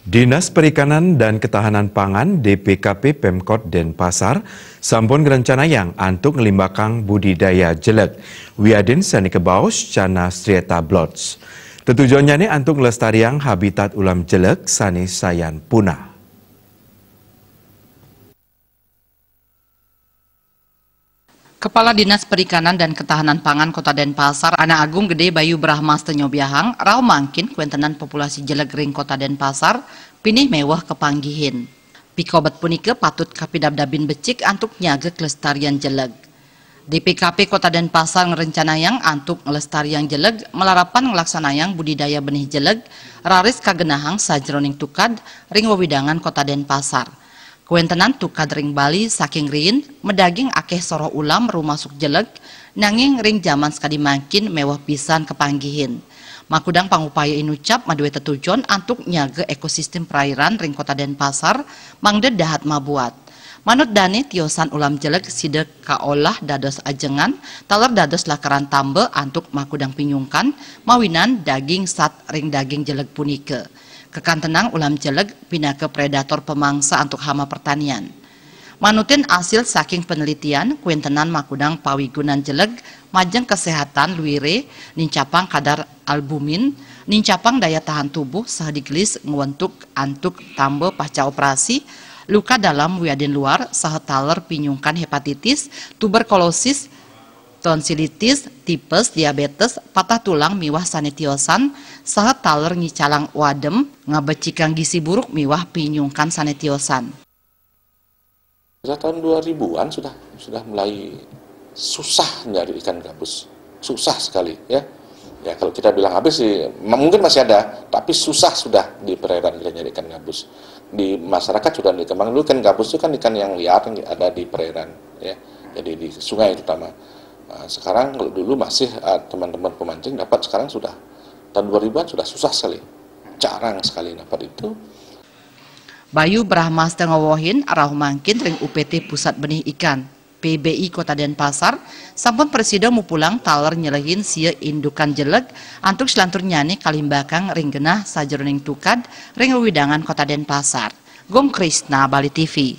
Dinas Perikanan dan Ketahanan Pangan DPKP Pemkot Denpasar sampun gerencanayang antuk ngelimbakang budidaya jeleg wiadin sani kebaos cana striata blots. Tujuannya nih antuk ngelestariang habitat ulam jeleg sani sayan punah. Kepala Dinas Perikanan dan Ketahanan Pangan Kota Denpasar, Ana Agung Gede Bayu Brahmas Tenyobiahang, rau mangkin kuentenan populasi jeleg ring Kota Denpasar, pinih mewah kepanggihin. Pikobat punike patut kapidabdabin becik antuk nyaga kelestarian jeleg. DPKP Kota Denpasar ngerencanayang antuk ngelestarian jeleg melarapan ngelaksanayang budidaya benih jeleg raris kagenahang sajroning tukad ring wewidangan Kota Denpasar. Kuentenan tukad ring Bali saking rin medaging akeh soroh ulam rumasuk jeleg nanging ring zaman sekadi mangkin mewah pisan kepanggihin. Makudang pangupaya inucap madue tetujon antuk nyaga ekosistem perairan ring Kota Denpasar mangde dahat mabuat. Manut dane tiosan ulam jeleg sidek kaolah dados ajengan taler dados lakaran tambe antuk makudang pinyungkan mawinan daging sat ring daging jeleg punike. Kekantenang ulam jeleg pindah ke predator pemangsa untuk hama pertanian. Manutin hasil saking penelitian kuentenan makudang pawigunan jeleg majeng kesehatan luire nincapang kadar albumin nincapang daya tahan tubuh sahdigelis ngwentuk antuk tambe pasca operasi luka dalam wiadin luar sahetaler pinyungkan hepatitis tuberkulosis tonsilitis, tipes, diabetes, patah tulang miwah sanetiosan, sahat taler ngicalang wadem, ngabecikang gizi buruk miwah pinyungkan sanetiosan. Tahun 2000-an sudah mulai susah nyari ikan gabus, susah sekali ya. Ya kalau kita bilang habis sih mungkin masih ada, tapi susah sudah di perairan kita nyari ikan gabus. Di masyarakat sudah dikembang dulu kan gabus itu kan ikan yang liar yang ada di perairan ya, jadi di sungai terutama. Nah, sekarang kalau dulu masih teman-teman pemancing dapat, sekarang sudah tahun 2000-an sudah susah sekali, jarang sekali dapat itu. Bayu Brahmas tengowohin arah mangkin ring UPT Pusat Benih Ikan PBI Kota Denpasar sampun presida mau pulang taler nyelehin sia indukan jeleg antuk selantur nyani kalimbakang ring genah sajroning tukad ring widangan Kota Denpasar. Gong Krisna, Bali TV.